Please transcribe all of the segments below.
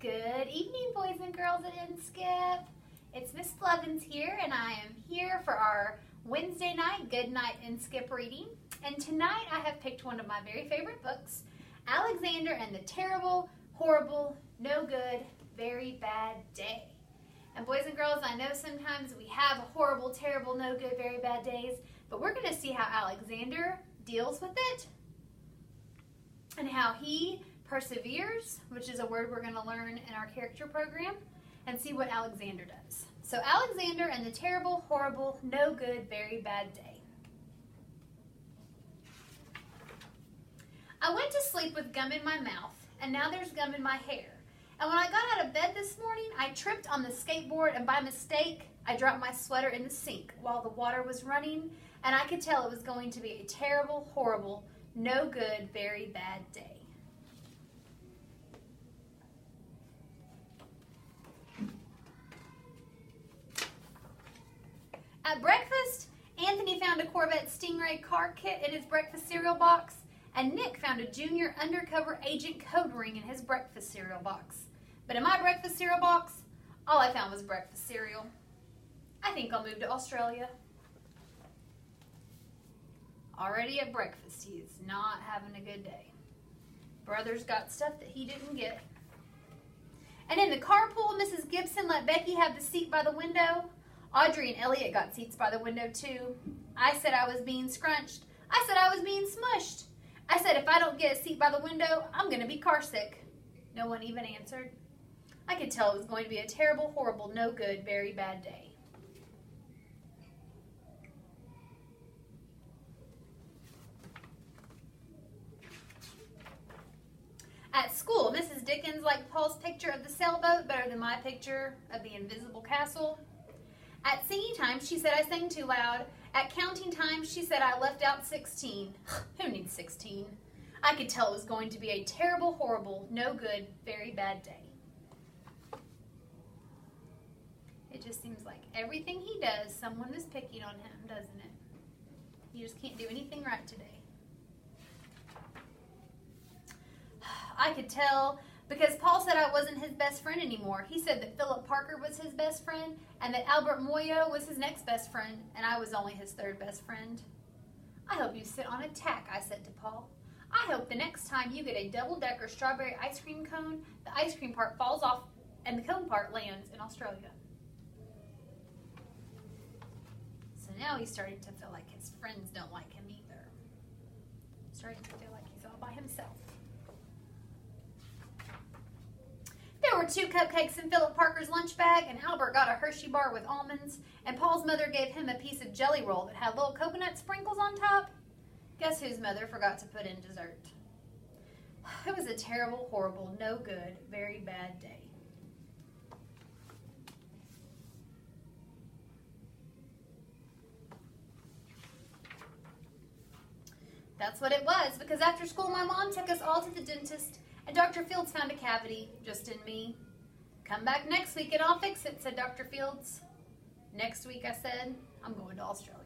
Good evening, boys and girls at Inskip. It's Miss Blevins here, and I am here for our Wednesday night Goodnight Inskip reading. And tonight I have picked one of my very favorite books, Alexander and the Terrible, Horrible, No Good, Very Bad Day. And boys and girls, I know sometimes we have horrible, terrible, no good, very bad days, but we're going to see how Alexander deals with it and how he perseveres, which is a word we're going to learn in our character program, and see what Alexander does. So Alexander and the Terrible, Horrible, No Good, Very Bad Day. I went to sleep with gum in my mouth, and now there's gum in my hair. And when I got out of bed this morning, I tripped on the skateboard, and by mistake, I dropped my sweater in the sink while the water was running, and I could tell it was going to be a terrible, horrible, no good, very bad day. At breakfast, Anthony found a Corvette Stingray car kit in his breakfast cereal box, and Nick found a junior undercover agent code ring in his breakfast cereal box. But in my breakfast cereal box, all I found was breakfast cereal. I think I'll move to Australia. Already at breakfast, he is not having a good day. Brother's got stuff that he didn't get. And in the carpool, Mrs. Gibson let Becky have the seat by the window. Audrey and Elliot got seats by the window too. I said I was being scrunched. I said I was being smushed. I said if I don't get a seat by the window, I'm going to be car sick. No one even answered. I could tell it was going to be a terrible, horrible, no good, very bad day. At school, Mrs. Dickens liked Paul's picture of the sailboat better than my picture of the invisible castle. At singing time, she said I sang too loud. At counting time, she said I left out 16. Who needs 16? I could tell it was going to be a terrible, horrible, no good, very bad day. It just seems like everything he does, someone is picking on him, doesn't it? You just can't do anything right today. I could tell because Paul said I wasn't his best friend anymore. He said that Philip Parker was his best friend and that Albert Moyo was his next best friend, and I was only his third best friend. I hope you sit on a tack, I said to Paul. I hope the next time you get a double-decker strawberry ice cream cone, the ice cream part falls off and the cone part lands in Australia. So now he's starting to feel like his friends don't like him either. Starting to feel like he's all by himself. There were 2 cupcakes in Philip Parker's lunch bag, and Albert got a Hershey bar with almonds, and Paul's mother gave him a piece of jelly roll that had little coconut sprinkles on top. Guess whose mother forgot to put in dessert? It was a terrible, horrible, no good, very bad day. That's what it was, because after school my mom took us all to the dentist, and Dr. Fields found a cavity just in me. Come back next week and I'll fix it, said Dr. Fields. Next week, I said, I'm going to Australia.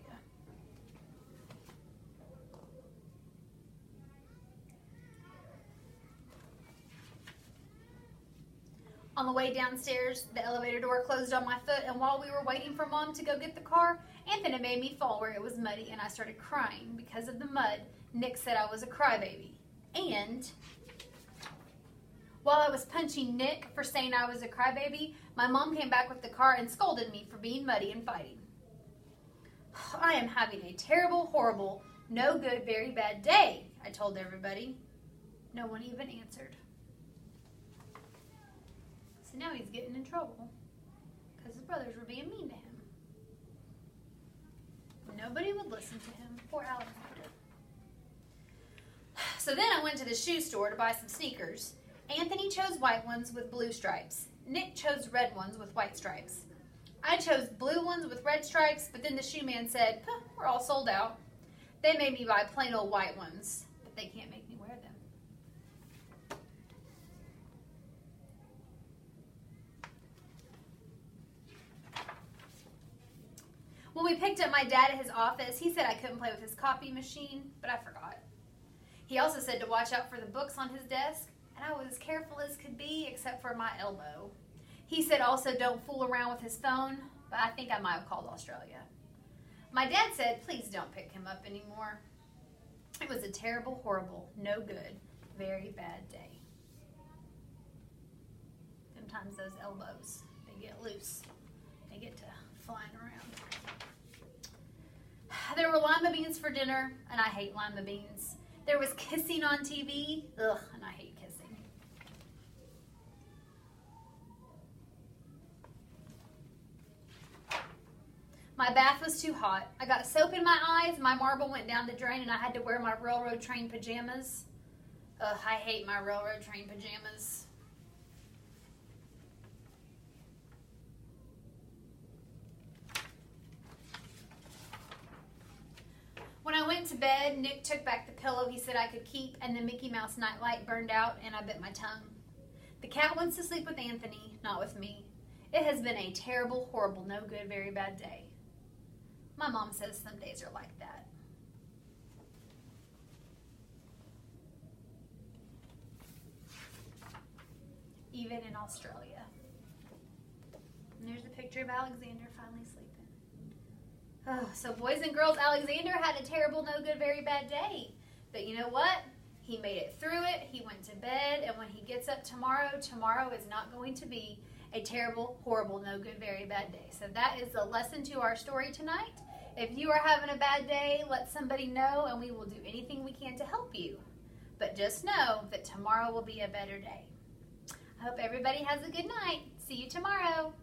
On the way downstairs, the elevator door closed on my foot, and while we were waiting for Mom to go get the car, Anthony made me fall where it was muddy, and I started crying because of the mud. Nick said I was a crybaby. And while I was punching Nick for saying I was a crybaby, my mom came back with the car and scolded me for being muddy and fighting. I am having a terrible, horrible, no good, very bad day, I told everybody. No one even answered. So now he's getting in trouble because his brothers were being mean to him. Nobody would listen to him. Poor Alexander. So then I went to the shoe store to buy some sneakers. Anthony chose white ones with blue stripes. Nick chose red ones with white stripes. I chose blue ones with red stripes, but then the shoe man said, we're all sold out. They made me buy plain old white ones, but they can't make me wear them. When we picked up my dad at his office, he said I couldn't play with his copy machine, but I forgot. He also said to watch out for the books on his desk, and and I was as careful as could be except for my elbow. He said also don't fool around with his phone, but I think I might have called Australia. My dad said, please don't pick him up anymore. It was a terrible, horrible, no good, very bad day. Sometimes those elbows, they get loose. They get to flying around. There were lima beans for dinner, and I hate lima beans. There was kissing on TV, ugh, and I hate kissing. My bath was too hot. I got soap in my eyes, my marble went down the drain, and I had to wear my railroad train pajamas. Ugh, I hate my railroad train pajamas. When I went to bed, Nick took back the pillow he said I could keep, and the Mickey Mouse nightlight burned out, and I bit my tongue. The cat wants to sleep with Anthony, not with me. It has been a terrible, horrible, no good, very bad day. My mom says some days are like that. Even in Australia. And there's a picture of Alexander finally sleeping. Oh, so boys and girls, Alexander had a terrible, no good, very bad day. But you know what? He made it through it. He went to bed. And when he gets up tomorrow, tomorrow is not going to be a terrible, horrible, no good, very bad day. So that is the lesson to our story tonight. If you are having a bad day, let somebody know and we will do anything we can to help you. But just know that tomorrow will be a better day. I hope everybody has a good night. See you tomorrow.